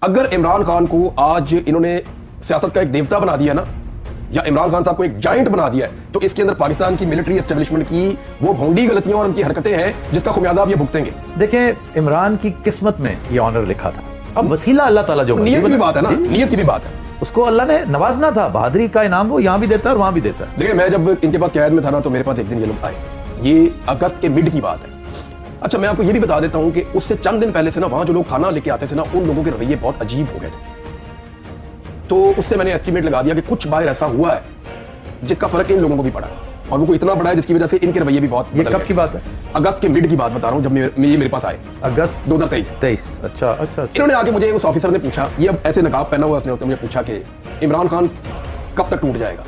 अगर इमरान खान को आज इन्होंने सियासत का एक देवता बना दिया ना, या इमरान खान साहब को एक जायंट बना दिया है, तो इसके अंदर पाकिस्तान की मिलिट्री एस्टेब्लिशमेंट की वो भोंडी गलतियां और उनकी हरकतें हैं जिसका खुमियाजा आप ये भुगतेंगे। देखें, इमरान की किस्मत में ये ऑनर लिखा था। अब वसीला अल्लाह ताला जो नियत की भी बात है ना, नियत की भी बात है। उसको अल्लाह ने नवाजना था, बहादुरी का इनाम वो यहाँ भी देता है और वहां भी देता है। देखिए, मैं जब इनके पास कैद में था ना, तो मेरे पास एक दिन ये लोग आए, ये अगस्त के मिड की बात है। अच्छा, मैं आपको ये भी बता देता हूं कि उससे चंद दिन पहले से ना वहां जो लोग खाना लेके आते थे ना, उन लोगों के रवैये बहुत अजीब हो गए थे। तो उससे मैंने एस्टिमेट लगा दिया कि कुछ बार ऐसा हुआ है जिसका फर्क इन लोगों को भी पड़ा, और वो इतना बड़ा है जिसकी वजह से इनके रवैये भी बहुत। ये कब की बात है? अगस्त के मिड की बात बता रहा हूं, जब ये मेरे पास आए, अगस्त 2023। अच्छा। इन्होंने आके मुझे, उस ऑफिसर ने पूछा, ये अब ऐसे नकाब पहना हुआ, उसने मुझे पूछा कि इमरान खान कब तक टूट जाएगा।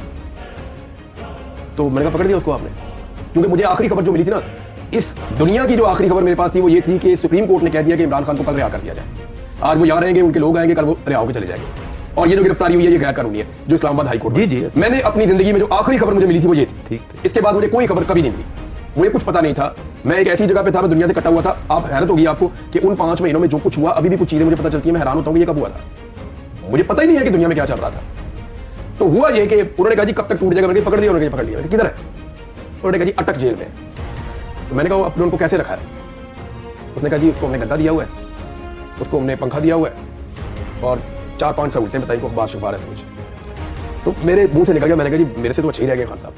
तो मैंने कहा पकड़ दिया उसको आपने, क्योंकि मुझे आखिरी खबर जो मिली थी ना, इस दुनिया की जो आखिरी खबर मेरे पास थी वो ये थी कि सुप्रीम कोर्ट ने कह दिया कि इमरान खान को कल रिहा कर दिया जाए। आज वो यहाँ रहेंगे, उनके लोग आएंगे, कल वो रिहा होकर चले जाएंगे। और ये जो गिरफ्तारी हुई है ये गैर कानूनी है, जो इस्लामाबाद हाई कोर्ट। जी। मैंने अपनी जिंदगी में जो आखिरी खबर मुझे मिली थी वो ये थी। ठीक। इसके बाद मुझे कोई खबर कभी नहीं मिली, मुझे कुछ पता नहीं था। मैं एक ऐसी जगह पे था, मैं दुनिया से कटा हुआ था। आप हैरत होगी आपको कि उन 5 महीनों में जो कुछ हुआ, अभी भी कुछ चीजें मुझे पता चलती है, मैं हैरान होता हूँ ये कब हुआ था। मुझे पता ही नहीं है कि दुनिया में क्या चल रहा था। तो हुआ ये कि उन्होंने कहा जी कब तक टूट जाएगा। मैंने पकड़ दिया, उन्होंने पकड़ लिया। किधर है? उन्होंने कहा जी अटक जेल में। तो मैंने कहा अपने उनको कैसे रखा है? उसने कहा जी उसको हमने गद्दा दिया हुआ है, उसको हमने पंखा दिया हुआ है और 4-5 सहूलतें बताई को, अखबार है समझ। तो मेरे मुंह से निकल गया, मैंने कहा जी मेरे से तो अच्छे ही रह गए खान साहब,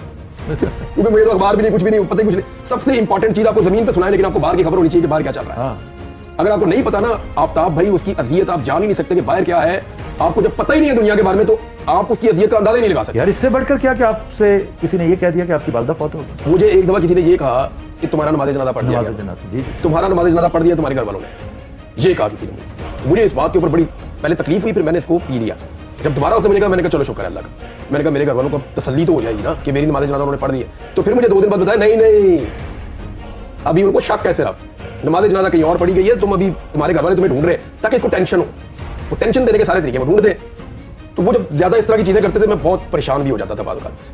क्योंकि मुझे तो अखबार भी नहीं, कुछ भी नहीं पता, कुछ नहीं। सबसे इंपॉर्टेंट चीज आपको जमीन पे सुनाए, लेकिन आपको बाहर की खबर होनी चाहिए कि बाहर क्या चल रहा है। अगर आपको नहीं पता ना आफ्ताब भाई, उसकी अजियत आप जान ही नहीं सकते कि बाहर क्या है। आपको जब पता ही नहीं है दुनिया के बारे में, तो आप उसकी अजियत का अंदाजा ही नहीं लगा सकते। यार इससे बढ़कर क्या कि आपसे किसी ने ये कह दिया कि आपकी वालिदा फौत हो गई? मुझे एक दफा किसी ने ये कहा कि तुम्हारा नमाज़ जनाजा पढ़ दिया, तुम्हारा नमाज़ जनाजा पढ़ दिया तुम्हारे घर वालों ने, ये कहा किसी ने। मुझे इस बात के ऊपर बड़ी पहले तकलीफ हुई, फिर मैंने इसको पी लिया। जब दोबारा उसने मुझे कहा, मैंने कहा चलो शुक्र है अल्लाह का। मैंने कहा मेरे घर वालों को तसल्ली तो हो जाएगी ना कि मेरी नमाज़ जनाजा उन्होंने पढ़ दी है। तो फिर मुझे 2 दिन बाद बताया नहीं, अभी उनको शक है सिर्फ, नमाज़ जनाजा कहीं और पढ़ी गई है, तुम अभी तुम्हारे घर वाले तुम्हें ढूंढ रहे हैं ताकि इसको टेंशन हो। वो टेंशन देने के सारे तरीके में ढूंढते। तो वो जब ज्यादा इस तरह की चीजें करते थे, मैं बहुत परेशान भी हो जाता था बाद में।